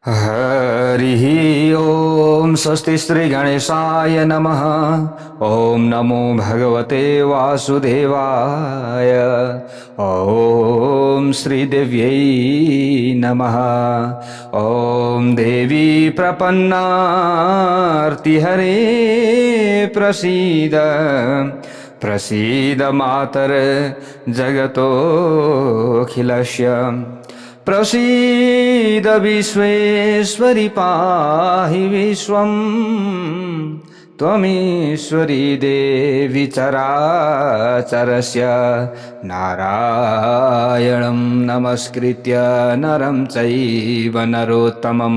हरिः ओम स्वस्ति श्री गणेशाय नमः। ओम नमो भगवते वासुदेवाय। ओम श्री देव्यै नमः। ओम देवी प्रपन्नार्तिहरे प्रसीद प्रसीद मातर जगतोऽखिलस्य। प्रसीद विश्वेश्वरि पाहि विश्वम्। त्वमीश्वरी देवी चराचरस्य। नारायणं नमस्कृत्य नरं चैव नरोत्तमं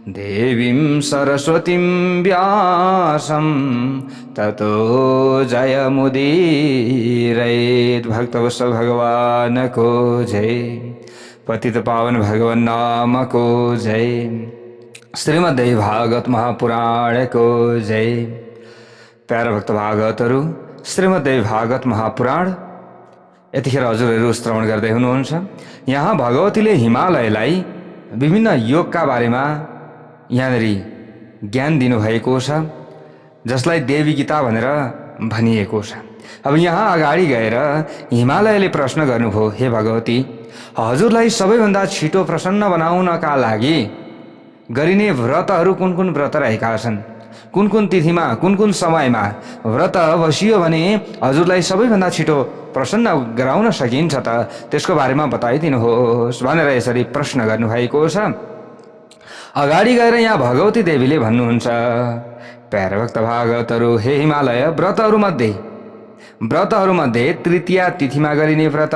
देवीं सरस्वतीं व्यासं ततो जयमुदीरयेत्। भक्तवत्सल भगवान को जय। पतित पावन भगवान नाम को जय। श्रीमद्देवी भागवत महापुराण को जय। प्यारा भक्त भागवतहरू, श्रीमद्देवी भागवत महापुराण यतिखेर हजुरहरू श्रवण गर्दै हुनुहुन्छ। यहाँ भगवतीले हिमालयलाई विभिन्न योगका बारेमा यहाँनिर ज्ञान दिनुभएको छ, जसलाई देवी गीता भनेर भनिएको छ। अब यहाँ अगाडि गएर हिमालयले प्रश्न गर्नुभयो, हे भगवती, हजुरलाई सबैभन्दा छिटो प्रसन्न बनाउनका लागि गरिने व्रतहरू कुन कुन व्रत रहेका छन्, कुन कुन तिथिमा कुन कुन समयमा व्रत बसियो भने हजुरलाई सबैभन्दा छिटो प्रसन्न गराउन सकिन्छ त, त्यसको बारेमा बताइदिनुहोस् भनेर यसरी प्रश्न गर्नुभएको छ। अगाडि गएर यहाँ भगवती देवीले भन्नुहुन्छ, प्यारा भक्त भागवतहरू, हे हिमालय, व्रतहरूमध्ये तृतीया तिथिमा गरिने व्रत,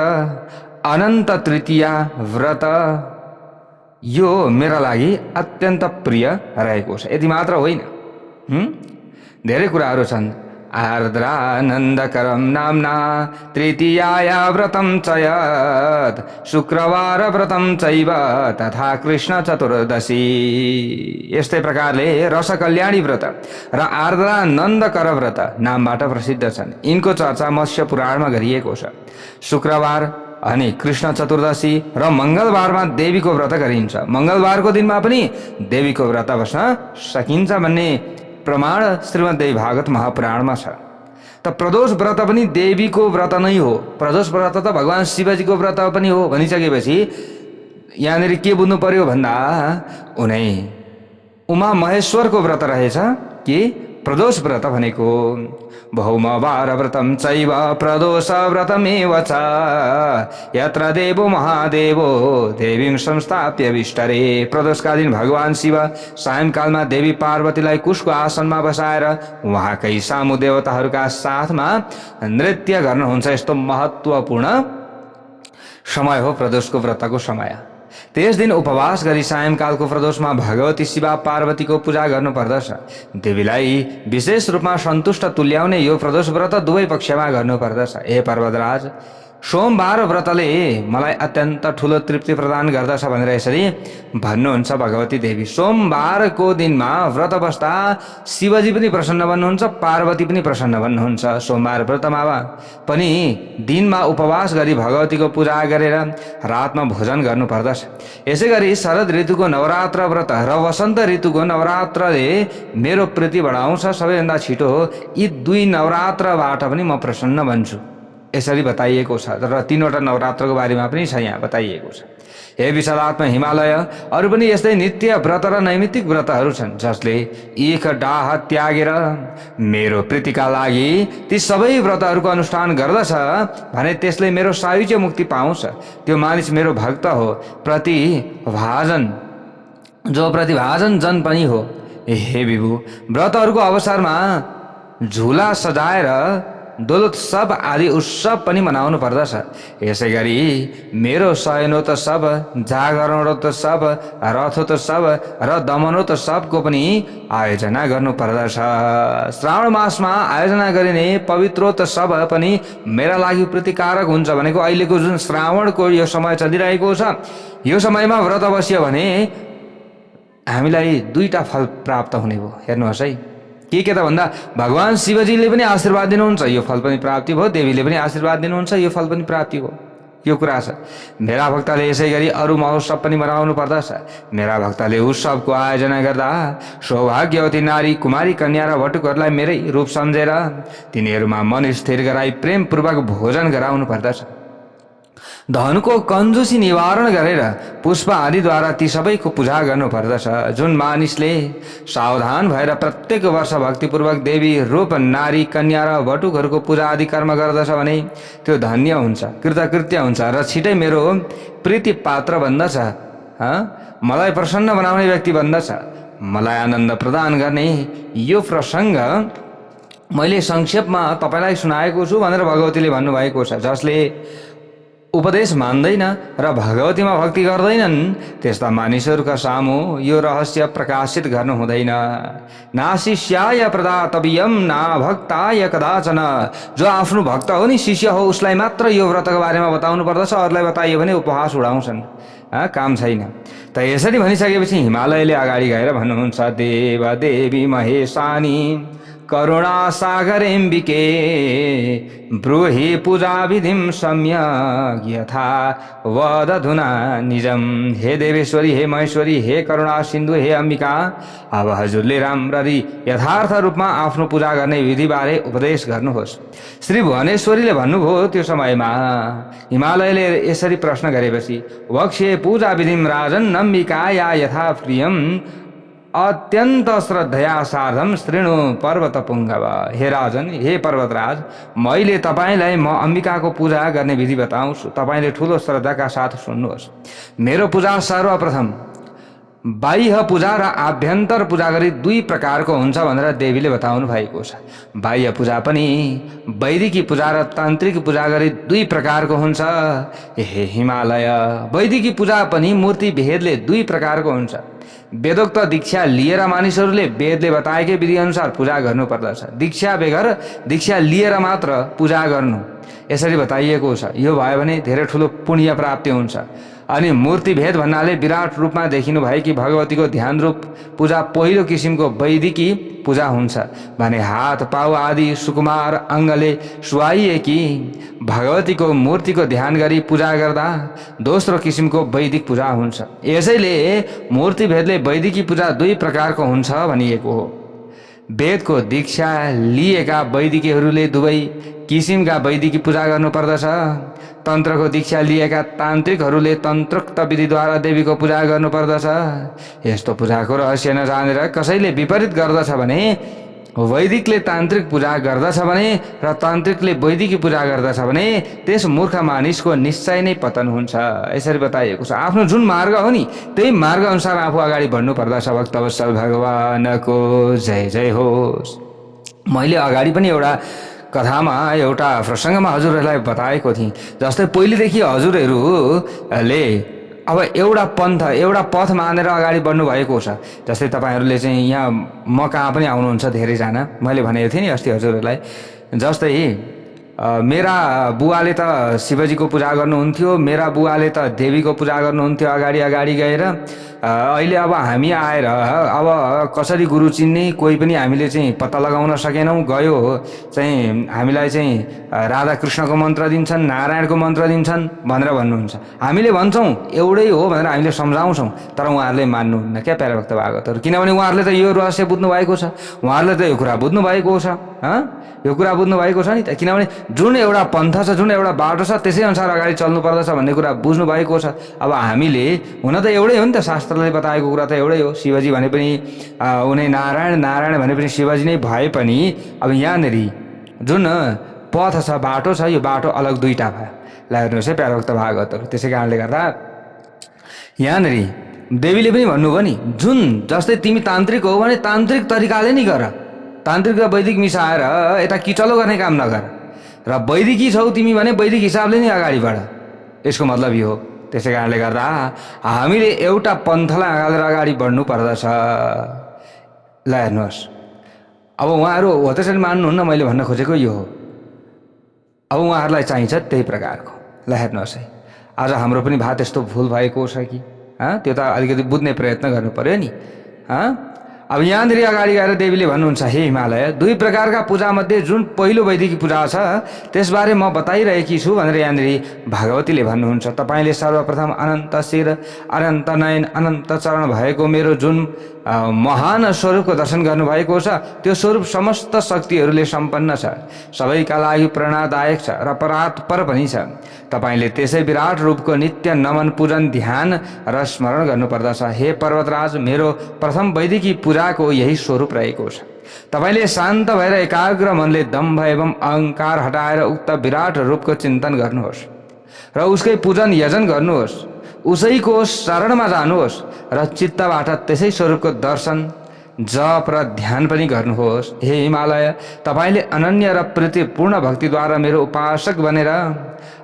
अनन्त तृतीया व्रत, यो मेरा लागि अत्यन्त प्रिय रहेको छ। यति मात्र होइन, धेरै कुराहरू छन्। आर्द्रानन्दकरं नाम्ना तृतीयाया व्रतं च यत्, शुक्रवार व्रतं चैव तथा कृष्ण चतुर्दशी। यस्तै प्रकारले रसकल्याणी व्रत र आर्द्रानन्दकर व्रत नामबाट प्रसिद्ध छन्। यिनको चर्चा मत्स्य पुराणमा गरिएको छ। शुक्रवार अनि कृष्ण चतुर्दशी र मंगलबारमा देवीको व्रत गरिन्छ। मंगलबारको दिनमा पनि देवीको व्रत बस्न सकिन्छ भन्ने प्रमाण श्रीमद्देवी भागवत महापुराणमा छ। त प्रदोष व्रत पनि देवीको व्रत नै हो। प्रदोष व्रत त भगवान शिवजीको व्रत पनि हो भनिसकेपछि यहाँनिर के बुझ्नु पर्यो भन्दा उनै उमा महेश्वरको व्रत रहेछ कि प्रदोष व्रत भनेको। भौमवार व्रतं चैव प्रदोष व्रतमेव च, यत्र देवो महादेवो देवीं संस्थाप्य विष्टरे। प्रदोषका दिन भगवान शिव सायंकालमा देवी पार्वतीलाई कुशको आसनमा बसाएर उहाँकै सामु देवताहरूका साथमा नृत्य गर्नुहुन्छ। यस्तो महत्त्वपूर्ण समय हो प्रदोषको व्रतको समय। त्यस दिन उपवास गरी सायंकालको प्रदोषमा भगवती शिवा पार्वतीको पूजा गर्नुपर्दछ। देवीलाई विशेष रूपमा सन्तुष्ट तुल्याउने यो प्रदोष व्रत दुवै पक्षमा गर्नुपर्दछ। हे पर्वतराज, सोमबार व्रतले मलाई अत्यन्त ठुलो तृप्ति प्रदान गर्दछ भनेर यसरी भन्नुहुन्छ भगवती देवी। सोमबारको दिनमा व्रत बस्दा शिवजी पनि प्रसन्न बन्नुहुन्छ, पार्वती पनि प्रसन्न बन्नुहुन्छ। सोमबार व्रतमा पनि दिनमा उपवास गरी भगवतीको पूजा गरेर रातमा भोजन गर्नुपर्दछ। यसै गरी शरद ऋतुको नवरात्र व्रत र वसन्त ऋतुको नवरात्रले मेरो प्रीति बढाउँछ। सबैभन्दा छिटो यी दुई नवरात्रबाट पनि म प्रसन्न बन्छु, यसरी बताइएको छ। र तीनवटा नवरात्रको बारेमा पनि छ यहाँ बताइएको छ। हे विशालात्मा हिमालय, अरू पनि यस्तै नित्य व्रत र नैमित्तिक व्रतहरू छन् जसले एक डाह त्यागेर मेरो प्रीतिका लागि ती सबै व्रतहरूको अनुष्ठान गर्दछ भने त्यसले मेरो सायुज्य मुक्ति पाउँछ। त्यो मानिस मेरो भक्त हो, जो प्रतिभाजन जन पनि हो। हे विभु, व्रतहरूको अवसरमा झुला सजाएर दोलोत्सव आदि उत्सव पनि मनाउनु पर्दछ। यसै गरी मेरो शयनोत्सव, जागरणोत्सव, रथोत्सव र दमनोत्सवको पनि आयोजना गर्नु पर्दछ। श्रावण मासमा आयोजना गरिने पवित्रोत्सव पनि मेरा लागि प्रीतिकारक हुन्छ। भनेको अहिलेको जुन श्रावणको यो समय चलिरहेको छ, यो समयमा व्रत बस्यो भने हामीलाई दुईटा फल प्राप्त हुने हो। हेर्नुहोस् है, के त भन्दा भगवान शिवजीले पनि आशीर्वाद दिनुहुन्छ, यो फल पनि प्राप्ति भयो। देवीले पनि आशीर्वाद दिनुहुन्छ, यो फल पनि प्राप्ति हो। यो कुरा छ। मेरा भक्तले यसै गरी अरू महोत्सव पनि मनाउनु पर्दछ। मेरा भक्तले उत्सवको आयोजना गर्दा सौभाग्यवती नारी कुमारी कन्या र वटुकहरूलाई मेरै रूप सम्झेर तिनीहरूमा मन स्थिर गराई प्रेमपूर्वक भोजन गराउनु पर्दछ। धनको कन्जुसी निवारण गरेर पुष्प आदिद्वारा ती सबैको पूजा गर्नु पर्दछ। जुन मानिसले सावधान भएर प्रत्येक वर्ष भक्तिपूर्वक देवी रूप नारी कन्या र वटुकहरूको पूजा आदि कर्म गर्दछ भने त्यो धन्य हुन्छ, कृतकृत्य हुन्छ र छिटै मेरो प्रीति पात्र बन्दछ। मलाई प्रसन्न बनाउने व्यक्ति बन्दछ। मलाई आनन्द प्रदान गर्ने यो प्रसङ्ग मैले संक्षेपमा तपाईँलाई सुनाएको छु भनेर भगवतीले भन्नुभएको छ। जसले उपदेश मान्दैन र भगवतीमा भक्ति गर्दैनन् त्यस्ता मानिसहरूका सामु यो रहस्य प्रकाशित गर्नु हुँदैन। ना शिष्याय प्रदातव्यम ना भक्ताय कदाचन। जो आफ्नो भक्त हो नि, शिष्य हो, उसलाई मात्र यो व्रतको बारेमा बताउनु पर्दछ। अरूलाई बताइयो भने उपहास उडाउँछन्, काम छैन। त यसरी भनिसकेपछि हिमालयले अगाडि गएर भन्नुहुन्छ, देव देवी महेशानी करुणा सागरेम्बिके ब्रूहि पूजा विधिम सम्यक यथा वदधुना निजम। हे देवेश्वरी, हे महेश्वरी, हे करुणा सिन्धु, हे अम्बिका, अब हजुरले राम्ररी यथार्थ रूपमा आफ्नो पूजा गर्ने विधिबारे उपदेश गर्नुहोस्। श्री भुवनेश्वरीले भन्नुभयो त्यो समयमा। हिमालयले यसरी प्रश्न गरेपछि, वक्ष्ये पूजा विधिम राजन अम्बिकाया यथा प्रियम अत्यन्त श्रद्धया सार्धम श्रेणु पर्वत पुङ्गव। हे राजन, हे पर्वतराज, मैले तपाईँलाई म अम्बिकाको पूजा गर्ने विधि बताउँछु, तपाईँले ठुलो श्रद्धाका साथ सुन्नुहोस्। मेरो पूजा सर्वप्रथम बाह्य पूजा र आभ्यन्तर पूजा गरी दुई प्रकारको हुन्छ भनेर देवीले बताउनु भएको छ। बाह्य पूजा पनि वैदिकी पूजा र तान्त्रिक पूजा गरी दुई प्रकारको हुन्छ। हे हिमालय, वैदिकी पूजा पनि मूर्ति भेदले दुई प्रकारको हुन्छ। वेदोक्त दीक्षा लिएर मानिसहरूले वेदले बताएकै विधि अनुसार पूजा गर्नुपर्दछ। दीक्षा बेगर दीक्षा लिएर मात्र पूजा गर्नु यसरी बताइएको छ। यो भयो भने धेरै ठुलो पुण्य प्राप्ति हुन्छ। अनि मूर्ति भेद भन्नाले विराट रूपमा देखिनु भएकी भगवतीको ध्यान रूप पूजा पहिलो किसिमको वैदिकी पूजा हुन्छ भने हात पाउ आदि सुकुमार अङ्गले सुहाइएकी भगवतीको मूर्तिको ध्यान गरी पूजा गर्दा दोस्रो किसिमको वैदिक पूजा हुन्छ। यसैले मूर्ति भेदले वैदिकी पूजा दुई प्रकारको हुन्छ भनिएको हो। वेदको दीक्षा लिएका वैदिकीहरूले दुवै किसिमका वैदिकी पूजा गर्नुपर्दछ। तन्त्रको दीक्षा लिएका तान्त्रिकहरूले तन्त्रोक्त विधिद्वारा देवीको पूजा गर्नुपर्दछ। यस्तो पूजाको रहस्य नजानेर कसैले विपरीत गर्दछ भने, वैदिकले तान्त्रिक पूजा गर्दछ भने र तान्त्रिकले वैदिकी पूजा गर्दछ भने त्यस मूर्ख मानिसको निश्चय नै पतन हुन्छ। यसरी बताइएको छ। आफ्नो जुन मार्ग हो नि त्यही मार्ग अनुसार आफू अगाडि बढ्नु पर्दछ। भक्तवत्सल भगवानको जय जय होस्। मैले अगाडि पनि एउटा कथामा एउटा प्रसङ्गमा हजुरहरूलाई बताएको थिएँ। जस्तै पहिलेदेखि हजुरहरूले अब एउटा पन्थ एउटा पथ मानेर अगाडि बढ्नु भएको छ। जस्तै तपाईँहरूले चाहिँ यहाँ म कहाँ पनि आउनुहुन्छ धेरैजना। मैले भनेको थिएँ नि अस्ति हजुरहरूलाई। जस्तै मेरा बुवाले त शिवजीको पूजा गर्नुहुन्थ्यो, मेरा बुवाले त देवीको पूजा गर्नुहुन्थ्यो अगाडि अगाडि गएर। अहिले अब हामी आएर अब कसरी गुरु चिन्ने कोही पनि हामीले चाहिँ पत्ता लगाउन सकेनौँ। गयो चाहिँ हामीलाई चाहिँ राधाकृष्णको मन्त्र दिन्छन्, नारायणको मन्त्र दिन्छन् भनेर भन्नुहुन्छ। हामीले भन्छौँ एउटै हो भनेर हामीले सम्झाउँछौँ, तर उहाँहरूले मान्नुहुन्न क्या प्यारे भक्त भागवतहरू। किनभने उहाँहरूले त यो रहस्य बुझ्नु भएको छ, उहाँहरूले त यो कुरा बुझ्नु भएको छ। यो कुरा बुझ्नु भएको छ नि त। किनभने जुन एउटा पन्थ छ, जुन एउटा बाटो छ, त्यसै अनुसार अगाडि चल्नु पर्दछ भन्ने कुरा बुझ्नु भएको छ। अब हामीले हुन त एउटै हो नि त, शास्त्रले बताएको कुरा त एउटै हो। शिवजी भने पनि उनी नारायण, नारायण भने पनि शिवजी नै भए पनि अब यहाँनिर जुन पथ छ, बाटो छ, यो बाटो अलग दुईटा भयो। ल हेर्नुहोस् है प्यारे भक्त भागवतहरू। त्यसै कारणले गर्दा यहाँनिर देवीले पनि भन्नुभयो नि, जुन जस्तै तिमी तान्त्रिक हो भने तान्त्रिक तरिकाले नै गर, तान्त्रिक र वैदिक मिसाएर यता किचलो गर्ने काम नगर। र वैदिकी छौ तिमी भने वैदिक हिसाबले नै अगाडि बढ। यसको मतलब यो हो। त्यसै कारणले गर्दा हामीले एउटा पन्थलाई अगालेर अगाडि बढ्नु पर्दछ। ल हेर्नुहोस्, अब उहाँहरू हो त्यसरी मान्नुहुन्न। मैले भन्न खोजेको यो हो। अब उहाँहरूलाई चाहिन्छ त्यही प्रकारको। ल हेर्नुहोस् है, आज हाम्रो पनि भए त्यस्तो भुल भएको छ कि त्यो त अलिकति बुझ्ने प्रयत्न गर्नु पर्यो नि। अब यहाँनिर अगाडि गएर देवीले भन्नुहुन्छ, हे हिमालय, दुई प्रकारका पूजामध्ये जुन पहिलो वैदिकी पूजा छ त्यसबारे म बताइरहेकी छु भनेर यहाँनिर भगवतीले भन्नुहुन्छ। तपाईँले सर्वप्रथम अनन्त शिर, अनन्त नयन, अनन्त चरण भएको मेरो जुन महान स्वरूपको दर्शन गर्नुभएको छ त्यो स्वरूप समस्त शक्तिहरूले सम्पन्न छ, सबैका लागि प्रेरणादायक छ र परात्पर पनि छ। तपाईँले त्यसै विराट रूपको नित्य नमन, पूजन, ध्यान र स्मरण गर्नुपर्दछ। हे पर्वतराज, मेरो प्रथम वैदिकी पूजाको यही स्वरूप रहेको छ। तपाईँले शान्त भएर एकाग्र मनले दम्भ एवं अहङ्कार हटाएर उक्त विराट रूपको चिन्तन गर्नुहोस् र उसकै पूजन यजन गर्नुहोस्, उसैको शरणमा जानुहोस् र चित्तबाट त्यसै स्वरूपको दर्शन, जप र ध्यान पनि गर्नुहोस्। हे हिमालय, तपाईँले अनन्य र प्रीतिपूर्ण भक्तिद्वारा मेरो उपासक बनेर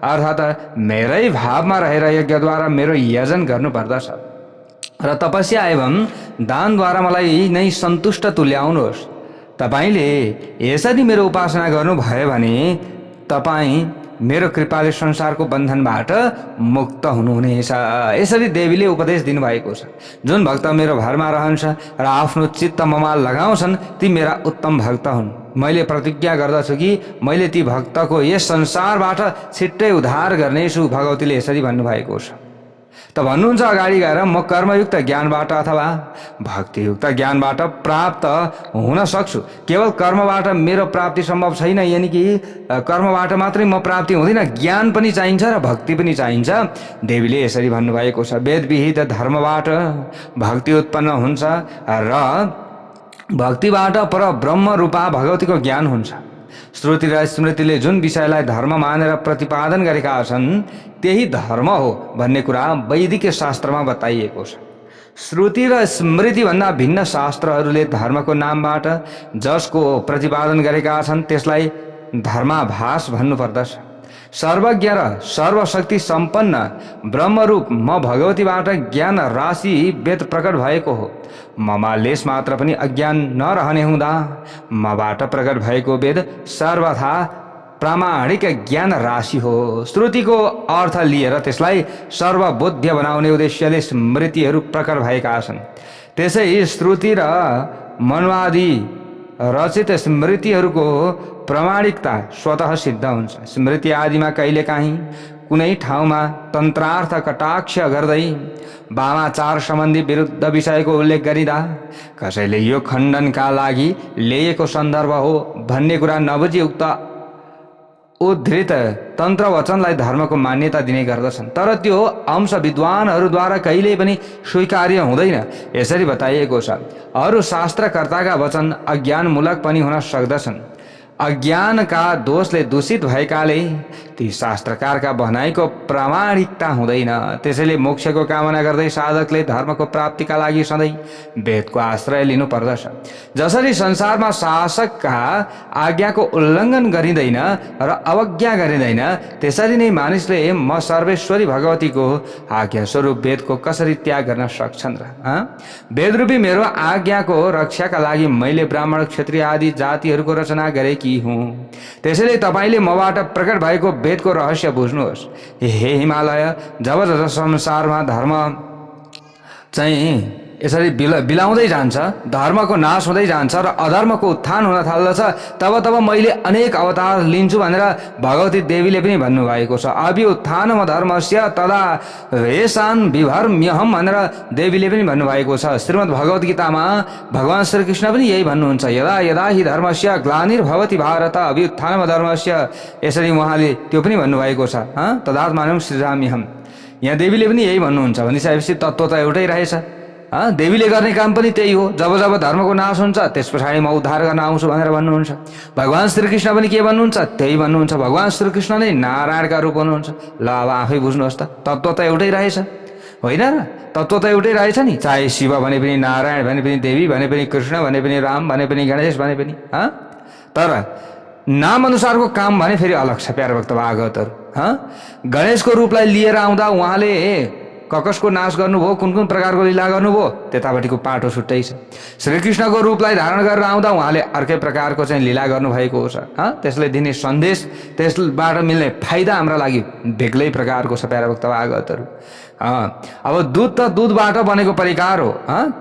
अर्थात् मेरै भावमा रहेर यज्ञद्वारा मेरो यजन गर्नुपर्दछ र तपस्या एवं दानद्वारा मलाई नै सन्तुष्ट तुल्याउनुहोस्। तपाईँले यसरी मेरो उपासना गर्नुभयो भने तपाईँ मेरो कृपाले संसारको बन्धनबाट मुक्त हुनुहुनेछ। यसरी देवीले उपदेश दिनुभएको छ। जुन भक्त मेरो भरमा रहन्छ र आफ्नो चित्त ममा लगाउँछन् ती मेरा उत्तम भक्त हुन्। मैले प्रतिज्ञा गर्दछु कि मैले ती भक्तको यस संसारबाट छिट्टै उद्धार गर्नेछु, भगवतीले यसरी भन्नुभएको छ। त भन्नुहुन्छ अगाडि गएर म कर्मयुक्त ज्ञानबाट अथवा भक्तियुक्त ज्ञानबाट प्राप्त हुन सक्छु। केवल कर्मबाट मेरो प्राप्ति सम्भव छैन, यानि कि कर्मबाट मात्रै म प्राप्ति हुँदैन, ज्ञान पनि चाहिन्छ र भक्ति पनि चाहिन्छ। देवीले यसरी भन्नुभएको छ, वेदविहित धर्मबाट भक्ति उत्पन्न हुन्छ र भक्तिबाट पर ब्रह्म रूपा भगवतीको ज्ञान हुन्छ। श्रुति र स्मृतिले जुन विषयलाई धर्म मानेर प्रतिपादन गरेका छन् त्यही धर्म हो भन्ने कुरा वैदिक शास्त्रमा बताइएको छ। श्रुति र स्मृति भन्दा भिन्न शास्त्रहरूले धर्मको नामबाट जसको प्रतिपादन गरेका छन् त्यसलाई धर्माभास भन्नुपर्दछ। सर्वज्ञ र सर्वशक्ति सम्पन्न ब्रह्मरूप म भगवतीबाट ज्ञान राशि वेद प्रकट भएको हो। ममा लेस मात्र पनि अज्ञान नरहने हुँदा मबाट प्रकट भएको वेद सर्वथा प्रामाणिक ज्ञान राशि हो। श्रुतिको अर्थ लिएर त्यसलाई सर्वबोध्य बनाउने उद्देश्यले स्मृतिहरू प्रकट भएका छन्। त्यसै श्रुति र मनवादी रचित स्मृतिहरूको प्रामाणिकता स्वतः सिद्ध हुन्छ। स्मृति आदिमा कहिलेकाहीँ कुनै ठाउँमा तन्त्रार्थ कटाक्ष गर्दै वामाचार सम्बन्धी विरुद्ध विषयको उल्लेख गरिँदा कसैले यो खण्डनका लागि ल्याएको सन्दर्भ हो भन्ने कुरा नबुझी उक्त उद्धृत तन्त्र वचनलाई धर्मको मान्यता दिने गर्दछन्, तर त्यो अंश विद्वानहरूद्वारा कहिल्यै पनि स्वीकार्य हुँदैन। यसरी बताइएको छ, अरू शास्त्रकर्ताका वचन अज्ञानमूलक पनि हुन सक्दछन्। अज्ञानका दोषले दूषित भएकाले ती शास्त्रकारका भनाइको प्रामाणिकता हुँदैन। त्यसैले मोक्षको कामना गर्दै साधकले धर्मको प्राप्तिका लागि सधैँ वेदको आश्रय लिनु पर्दछ। जसरी संसारमा शासकका आज्ञाको उल्लङ्घन गरिँदैन र अवज्ञा गरिँदैन, त्यसरी नै मानिसले म सर्वेश्वरी भगवतीको आज्ञा स्वरूप वेदको कसरी त्याग गर्न सक्छन् र? वेदरूपी मेरो आज्ञाको रक्षाका लागि मैले ब्राह्मण, क्षत्रिय आदि जातिहरूको रचना गरेकी हुँ। त्यसैले तपाईँले मबाट प्रकट भएको वेदको रहस्य बुझ्नुहोस्। हे हिमालय, जब जब संसारमा धर्म चाहिँ यसरी बिलाउँदै जान्छ, धर्मको नाश हुँदै जान्छ र अधर्मको उत्थान हुन थाल्दछ, तब तब मैले अनेक अवतार लिन्छु भनेर भगवती देवीले पनि भन्नुभएको छ। अभ्युत्थानम धर्मस्य तदा वेशान विभर्म्यहम भनेर देवीले पनि भन्नुभएको छ। श्रीमद् भगवत गीतामा भगवान श्रीकृष्ण पनि यही भन्नुहुन्छ, यदा यदा हि धर्मस्य ग्लानिर्भवति भारत अभ्युत्थानम धर्मस्य, यसरी उहाँले त्यो पनि भन्नुभएको छ। तदात्मानं सृजाम्यहम्, यहाँ देवीले पनि यही भन्नुहुन्छ। भनिसकेपछि तत्त्व त एउटै रहेछ। देवीले गर्ने काम पनि त्यही हो। जब जब धर्मको नाश हुन्छ त्यस पछाडि म उद्धार गर्न आउँछु भनेर भन्नुहुन्छ। भगवान श्रीकृष्ण पनि के भन्नुहुन्छ? त्यही भन्नुहुन्छ। भगवान श्रीकृष्ण नै नारायणका रूप हुनुहुन्छ। ल अब आफै बुझ्नुहोस् त, तत्त्व त एउटै रहेछ होइन र? तत्त्व त एउटै रहेछ नि। चाहे शिव भने पनि, नारायण भने पनि, देवी भने पनि, कृष्ण भने पनि, राम भने पनि, गणेश भने पनि, तर नाम अनुसारको काम भने फेरि अलग छ। प्यारे भक्त भागवतहरू, गणेशको रूपलाई लिएर आउँदा उहाँले ककसको नाश गर्नुभयो, कुन कुन प्रकारको लीला गर्नुभयो, त्यतापट्टिको पाटो छुट्टै छ। श्रीकृष्णको रूपलाई धारण गरेर आउँदा उहाँले अर्कै प्रकारको चाहिँ लीला गर्नुभएको छ। त्यसले दिने सन्देश, त्यसबाट मिल्ने फाइदा हाम्रा लागि बेग्लै प्रकारको छ प्यारा भक्त भागवतहरू। अब दुध त दुधबाट बनेको परिकार हो।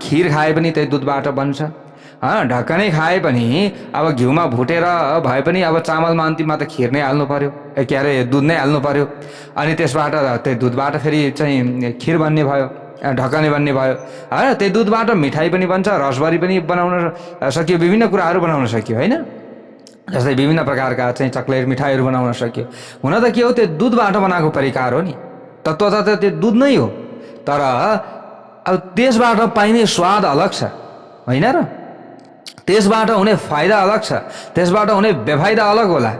खिर खाए पनि त्यही दुधबाट बन्छ। ढक्कनै खाए पनि अब घिउमा भुटेर भए पनि अब चामलमा अन्तिममा त खिर नै हाल्नु पर्यो, के अरे दुध नै हाल्नु पर्यो। अनि त्यसबाट त्यही दुधबाट फेरि चाहिँ खिर बन्ने भयो, ढक्कनै बन्ने भयो। त्यही दुधबाट मिठाई पनि बन्छ, रसभरी पनि बनाउन सकियो, विभिन्न कुराहरू बनाउन सकियो होइन। जस्तै विभिन्न प्रकारका चाहिँ चक्लेट मिठाईहरू बनाउन सकियो। हुन त के हो, त्यो दुधबाट बनाएको परिकार हो नि, तत्त्वता त त्यो दुध नै हो। तर अब त्यसबाट पाइने स्वाद अलग छ होइन र, त्यसबाट हुने फाइदा अलग छ, त्यसबाट हुने बेफाइदा अलग होला।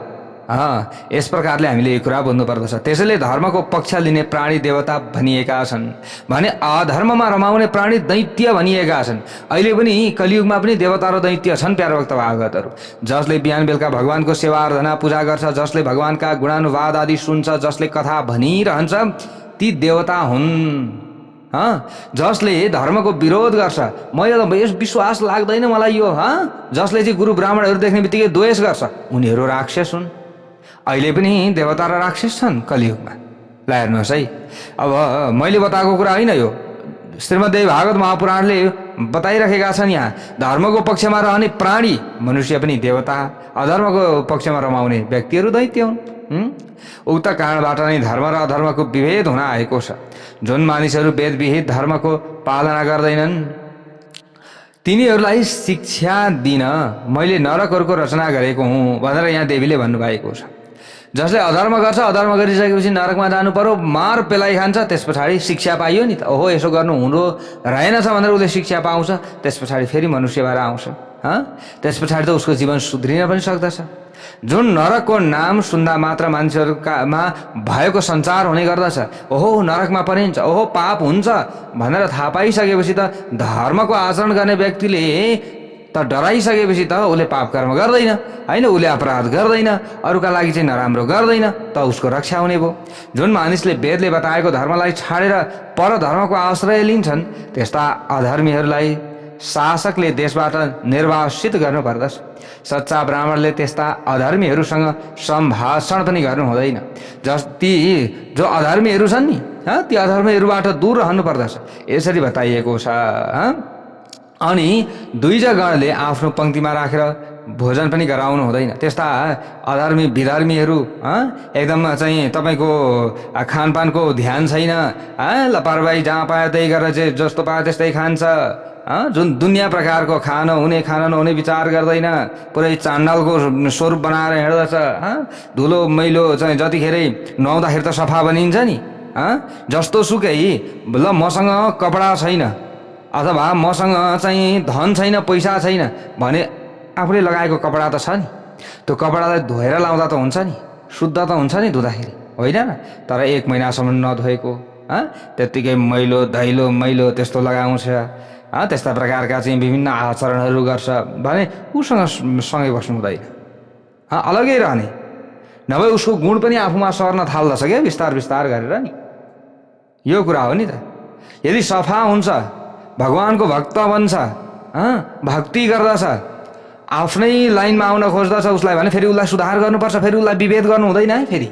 यस प्रकारले हामीले यो कुरा बुझ्नु पर्दछ। त्यसैले धर्मको पक्ष लिने प्राणी देवता भनिएका छन् भने अधर्ममा रमाउने प्राणी दैत्य भनिएका छन्। अहिले पनि कलियुगमा पनि देवता र दैत्य छन् प्यारा भक्त भागवतहरू। जसले बिहान बेलुका भगवानको सेवा आराधना पूजा गर्छ, जसले भगवानका गुणानुवाद आदि सुन्छ, जसले कथा भनिरहन्छ, ती देवता हुन्। जसले धर्मको विरोध गर्छ, मैले त यस विश्वास लाग्दैन मलाई यो, जसले चाहिँ गुरु ब्राह्मणहरू देख्ने बित्तिकै द्वेष गर्छ, उनीहरू राक्षस हुन्। अहिले पनि देवता र राक्षस छन् कलियुगमा। ल हेर्नुहोस् है, अब मैले बताएको कुरा होइन यो, श्रीमद्देवी भागवत महापुराणले बताइराखेका छन्। यहाँ धर्मको पक्षमा रहने प्राणी मनुष्य पनि देवता, अधर्मको पक्षमा रमाउने व्यक्तिहरू दैत्य हुन्। उक्त कारणबाट नै धर्म र अधर्मको विभेद हुन आएको छ। जुन मानिसहरू वेद विहित धर्मको पालना गर्दैनन् तिनीहरूलाई शिक्षा दिन मैले नरकहरूको रचना गरेको हुँ भनेर यहाँ देवीले भन्नुभएको छ। जसले अधर्म गर्छ, अधर्म गरिसकेपछि नरकमा जानु पर्यो, मार पेलाइ खान्छ, त्यस पछाडि शिक्षा पाइयो नि त, ओहो यसो गर्नु हुँदो रहेनछ भनेर उसले शिक्षा पाउँछ, त्यस पछाडि फेरि मनुष्य भएर आउँछ। त्यस पछाडि त उसको जीवन सुध्रिन पनि सक्दछ। जुन नरकको नाम सुन्दा मात्र मानिसहरूमा भएको सञ्चार हुने गर्दछ, ओहो नरकमा परिन्छ, ओहो पाप हुन्छ भनेर थाहा पाइसकेपछि त धर्मको आचरण गर्ने व्यक्तिले त डराइसकेपछि त उसले पाप कर्म गर्दैन होइन, उसले अपराध गर्दैन, अरूका लागि चाहिँ नराम्रो गर्दैन, त उसको रक्षा हुने भयो। जुन मानिसले वेदले बताएको धर्मलाई छाडेर पर धर्मको आश्रय लिन्छन्, त्यस्ता अधर्मीहरूलाई शासकले देशबाट निर्वासित गर्नु पर्दछ। सच्चा ब्राह्मणले त्यस्ता अधर्मीहरूसँग सम्भाषण पनि गर्नु हुँदैन। ती जो अधर्मीहरू छन् नि, ती अधर्मीहरूबाट दूर रहनु पर्दछ, यसरी बताइएको छ। अनि दुईजनाले आफ्नो पङ्क्तिमा राखेर भोजन पनि गराउनु हुँदैन। त्यस्ता अधर्मी विधर्मीहरू एकदम चाहिँ तपाईँको खानपानको ध्यान छैन, लापरवाही जहाँ पायो त्यही गरेर चाहिँ जस्तो पायो त्यस्तै खान्छ, जुन दुनियाँ प्रकारको खान हुने खान नहुने विचार गर्दैन, पुरै चाण्डालको स्वरूप बनाएर हिँड्दछ। धुलो मैलो चाहिँ जतिखेरै नुहाउँदाखेरि त सफा बनिन्छ नि, जस्तो सुकै ल मसँग कपडा छैन अथवा मसँग चाहिँ धन छैन, पैसा छैन भने आफूले लगाएको कपडा त छ नि, त्यो कपडालाई धोएर लाउँदा त हुन्छ नि, शुद्ध त हुन्छ नि धुँदाखेरि, होइन र? तर 1 महिनासम्म नधोएको त्यत्तिकै मैलो दैलो मैलो त्यस्तो लगाउँछ, त्यस्ता प्रकारका चाहिँ विभिन्न आचरणहरू गर्छ भने उसँग सँगै बस्नु हुँदैन, अलगै रहने, नभए उसको गुण पनि आफूमा सर्न थाल्दछ क्या बिस्तार बिस्तार गरेर नि। यो कुरा हो नि त। यदि सफा हुन्छ, भगवानको भक्त बन्छ, भक्ति गर्दछ, आफ्नै लाइनमा आउन खोज्दछ उसलाई भने फेरि उसलाई सुधार गर्नुपर्छ, फेरि उसलाई विभेद गर्नु हुँदैन है। फेरि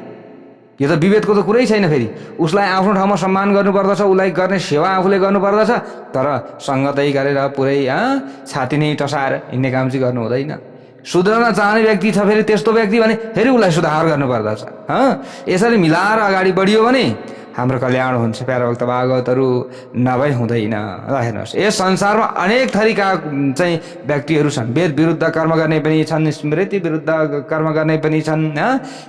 यो त विभेदको त कुरै छैन। फेरि उसलाई आफ्नो ठाउँमा सम्मान गर्नुपर्दछ, उसलाई गर्ने सेवा आफूले गर्नुपर्दछ, तर सङ्गतै गरेर पुरै छाती नै टसाएर हिँड्ने काम चाहिँ गर्नु हुँदैन। सुध्रन चाहने व्यक्ति छ फेरि त्यस्तो व्यक्ति भने फेरि उसलाई सुधार गर्नुपर्दछ। यसरी मिलाएर अगाडि बढियो भने हाम्रो कल्याण हुन्छ प्यारा भक्त भागवतहरू, नभए हुँदैन। ल हेर्नुहोस्, यस संसारमा अनेक थरीका चाहिँ व्यक्तिहरू छन्। वेद विरुद्ध कर्म गर्ने पनि छन्, स्मृति विरुद्ध कर्म गर्ने पनि छन्,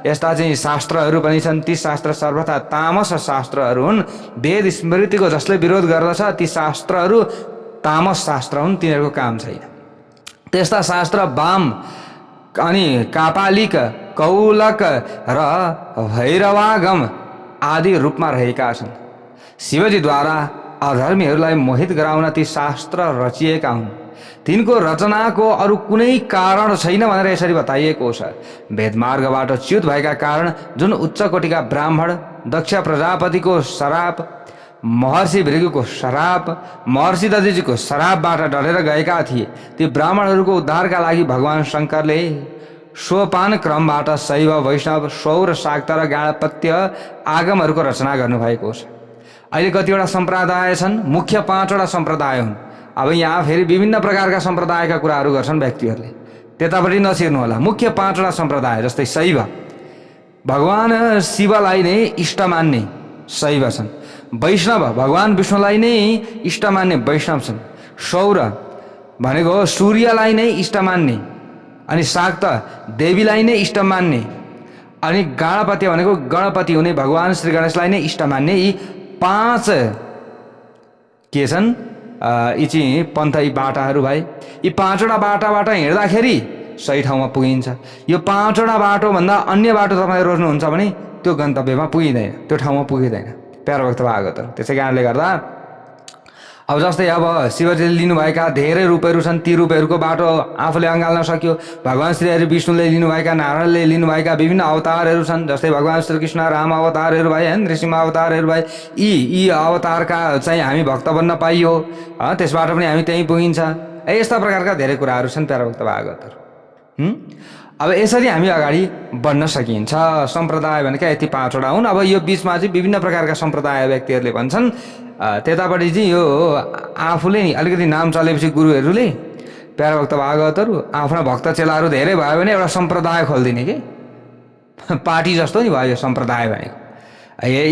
यस्ता चाहिँ शास्त्रहरू पनि छन्। ती शास्त्र सर्वथा तामस शास्त्रहरू हुन्। वेद स्मृतिको जसले विरोध गर्दछ ती शास्त्रहरू तामस शास्त्र हुन्, तिनीहरूको काम छैन। त्यस्ता शास्त्र वाम अनि कापालिक, कौलक र भैरवागम आदि रूपमा रहेका छन्। शिवजीद्वारा अधर्मीहरूलाई मोहित गराउन ती शास्त्र रचिएका हुन्। तिनको रचनाको अरू कुनै कारण छैन भनेर यसरी बताइएको छ। वेदमार्गबाट च्युत भएका कारण जुन उच्च कोटिका ब्राह्मण दक्ष प्रजापतिको श्राप महर्षि भृगुको श्राप, महर्षि दधिजीको श्रापबाट डरेर गएका थिए। ती ब्राह्मणहरूको उद्धारका लागि भगवान शङ्करले सोपान क्रमबाट शैव, वैष्णव, सौर, शाक्त र गाणपत्य आगमहरूको रचना गर्नुभएको छ। अहिले कतिवटा सम्प्रदाय छन्, मुख्य 5वटा सम्प्रदाय हुन्। अब यहाँ फेरि विभिन्न प्रकारका सम्प्रदायका कुराहरू गर्छन् व्यक्तिहरूले, त्यतापट्टि नछिर्नु होला। मुख्य 5वटा सम्प्रदाय जस्तै शैव, भगवान शिवलाई नै इष्ट मान्ने शैव छन्। वैष्णव, भगवान विष्णुलाई नै इष्ट मान्ने वैष्णव छन्। सौर भनेको सूर्यलाई नै इष्ट मान्ने, अनि शाक्त देवीलाई नै इष्ट मान्ने, अनि गणपति भनेको गणपति हुने भगवान श्री गणेशलाई नै इष्ट मान्ने। यी 5 के छन् यी चाहिँ पन्थ, यी बाटाहरू भाइ। यी 5वटा बाटाबाट हिँड्दाखेरि सही ठाउँमा पुगिन्छ। यो 5वटा बाटोभन्दा अन्य बाटो तपाईँ रोज्नुहुन्छ भने त्यो गन्तव्यमा पुगिँदैन, त्यो ठाउँमा पुगिँदैन प्यारो भक्त भागवतहरू। त्यसै कारणले गर्दा अब जस्तै अब शिवजीले लिनुभएका धेरै रूपहरू छन्, ती रूपहरूको बाटो आफूले अँगाल्न सक्यो। भगवान श्री हरि विष्णुले लिनुभएका, नारायणले लिनुभएका विभिन्न अवतारहरू छन्, जस्तै भगवान श्रीकृष्ण राम अवतारहरू भए, नृसिंह अवतारहरू भए। यी अवतारका चाहिँ हामी भक्त बन्न पाइयो, त्यसबाट पनि हामी त्यहीँ पुगिन्छ। यस्ता प्रकारका धेरै कुराहरू छन् प्यारो भक्त भागवतहरू। अब यसरी हामी अगाडि बढ्न सकिन्छ। सम्प्रदाय भनेका यति 5वटा हुन्। अब यो बिचमा चाहिँ विभिन्न प्रकारका सम्प्रदाय व्यक्तिहरूले भन्छन्, त्यतापट्टि चाहिँ यो आफूले नि अलिकति नाम चलेपछि गुरुहरूले, प्यारो भक्त भागवतहरू, आफ्ना भक्त चेलाहरू धेरै भयो भने एउटा सम्प्रदाय खोलिदिने कि पार्टी जस्तो नि भयो यो सम्प्रदाय भनेको।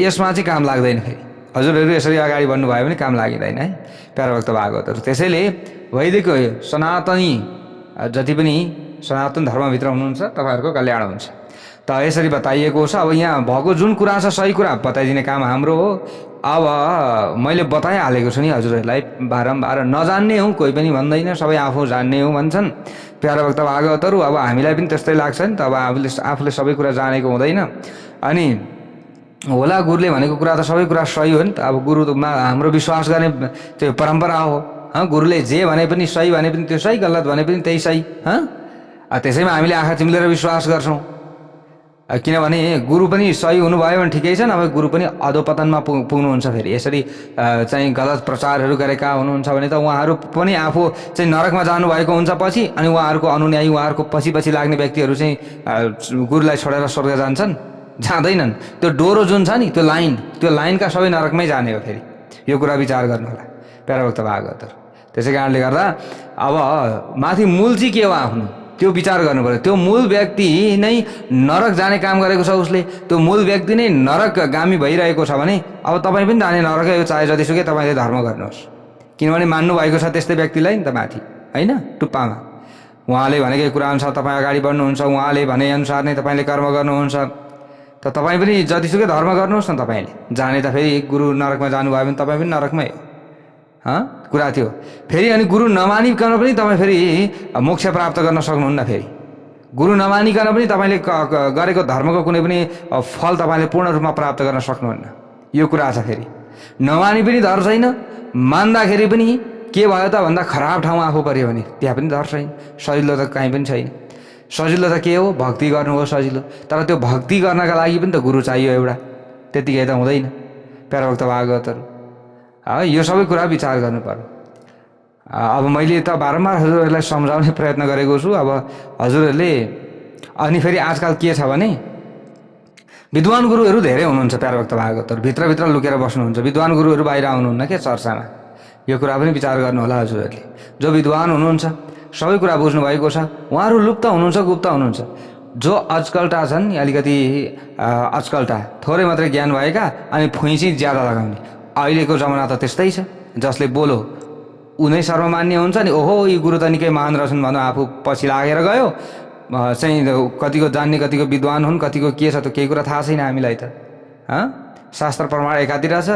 यसमा चाहिँ काम लाग्दैन। फेरि हजुरहरू यसरी अगाडि बढ्नुभयो भने काम लागिँदैन है प्यारो भक्त भागवतहरू। त्यसैले वैदिक सनातनी जति पनि सनातन धर्मभित्र हुनुहुन्छ तपाईँहरूको कल्याण हुन्छ त यसरी बताइएको छ। अब यहाँ भएको जुन कुरा छ सही कुरा बताइदिने काम हाम्रो हो। अब मैले बताइहालेको छु नि हजुरहरूलाई बारम्बार। नजान्ने हौँ कोही पनि भन्दैन, सबै आफू जान्ने हौँ भन्छन् प्यारो भक्त भागवतहरू। अब हामीलाई पनि त्यस्तै लाग्छ नि त। अब आफूले सबै कुरा जानेको हुँदैन। अनि होला गुरुले भनेको कुरा त सबै कुरा सही हो नि त। अब गुरुमा हाम्रो विश्वास गर्ने त्यो परम्परा हो। गुरुले जे भने पनि सही भने पनि त्यो सही, गलत भने पनि त्यही सही। त्यसैमा हामीले आँखा चिम्लेर विश्वास गर्छौँ, किनभने गुरु पनि सही हुनुभयो भने ठिकै छ, नभए गुरु पनि अधोपतनमा पुग्नुहुन्छ। फेरि यसरी चाहिँ गलत प्रचारहरू गरेका हुनुहुन्छ भने त उहाँहरू पनि आफू चाहिँ नरकमा जानुभएको हुन्छ पछि, अनि उहाँहरूको अनुयायी, उहाँहरूको पछि लाग्ने व्यक्तिहरू चाहिँ गुरुलाई छोडेर स्वर्ग जान्छन्? जाँदैनन्। त्यो डोरो जुन छ नि, त्यो लाइनका सबै नरकमै जाने हो। फेरि यो कुरा विचार गर्नु होला प्यारो भक्त भागवतहरू। त्यसै कारणले गर्दा अब माथि मूल चाहिँ के हो आफ्नो त्यो विचार गर्नु पर्यो। त्यो मूल व्यक्ति नै नरक जाने काम गरेको छ, उसले त्यो मूल व्यक्ति नै नरकगामी भइरहेको छ भने अब तपाईँ पनि जाने नरकै हो, चाहे जतिसुकै तपाईँले धर्म गर्नुहोस्। किनभने मान्नुभएको छ त्यस्तै व्यक्तिलाई नि त माथि, होइन, टुप्पामा। उहाँले भनेकै कुरा अनुसार तपाईँ अगाडि बढ्नुहुन्छ, उहाँले भनेअनुसार नै तपाईँले कर्म गर्नुहुन्छ। त तपाईँ पनि जतिसुकै धर्म गर्नुहोस् न। तपाईँले जाने त फेरि गुरु नरकमा जानुभयो भने तपाईँ पनि नरकमै हो कुरा थियो। फेरि अनि गुरु नमानिकन पनि तपाईँ फेरि मोक्ष प्राप्त गर्न सक्नुहुन्न। फेरि गुरु नमानिकन पनि तपाईँले गरेको धर्मको कुनै पनि फल तपाईँले पूर्ण रूपमा प्राप्त गर्न सक्नुहुन्न। यो कुरा छ। फेरि नमानी पनि डर छैन, मान्दाखेरि पनि के भयो त भन्दा खराब ठाउँमा आफू पऱ्यो भने त्यहाँ पनि डर छैन। सजिलो त कहीँ पनि छैन। सजिलो त के हो? भक्ति गर्नु हो सजिलो। तर त्यो भक्ति गर्नका लागि पनि त गुरु चाहियो एउटा, त्यतिकै त हुँदैन प्यारो भक्त भागवतहरू। यो सबै कुरा विचार गर्नु पर्यो। अब मैले त बारम्बार हजुरहरूलाई सम्झाउने प्रयत्न गरेको छु। अब हजुरहरूले अनि फेरि आजकल के छ भने विद्वान गुरुहरू धेरै हुनुहुन्छ प्यारो भक्त भागवतहरू, भित्रभित्र लुकेर बस्नुहुन्छ। विद्वान गुरुहरू बाहिर आउनुहुन्न के चर्चामा। यो कुरा पनि विचार गर्नु होला हजुरहरूले। जो विद्वान हुनुहुन्छ, सबै कुरा बुझ्नु भएको छ, उहाँहरू लुप्त हुनुहुन्छ, गुप्त हुनुहुन्छ। जो अचकल्टा छन्, अलिकति अचकल्टा, थोरै मात्रै ज्ञान भएका, अनि फुइँची ज्यादा लगाउने। अहिलेको जमाना त त्यस्तै छ। जसले बोलो उनै सर्वमान्य हुन्छ नि। ओहो यी गुरु त निकै महान रहेछन् भनौँ, आफू पछि लागेर गयो चाहिँ कतिको जान्ने, कतिको विद्वान हुन्, कतिको के छ त केही कुरा थाहा छैन हामीलाई त। शास्त्र प्रमाण एकातिर छ,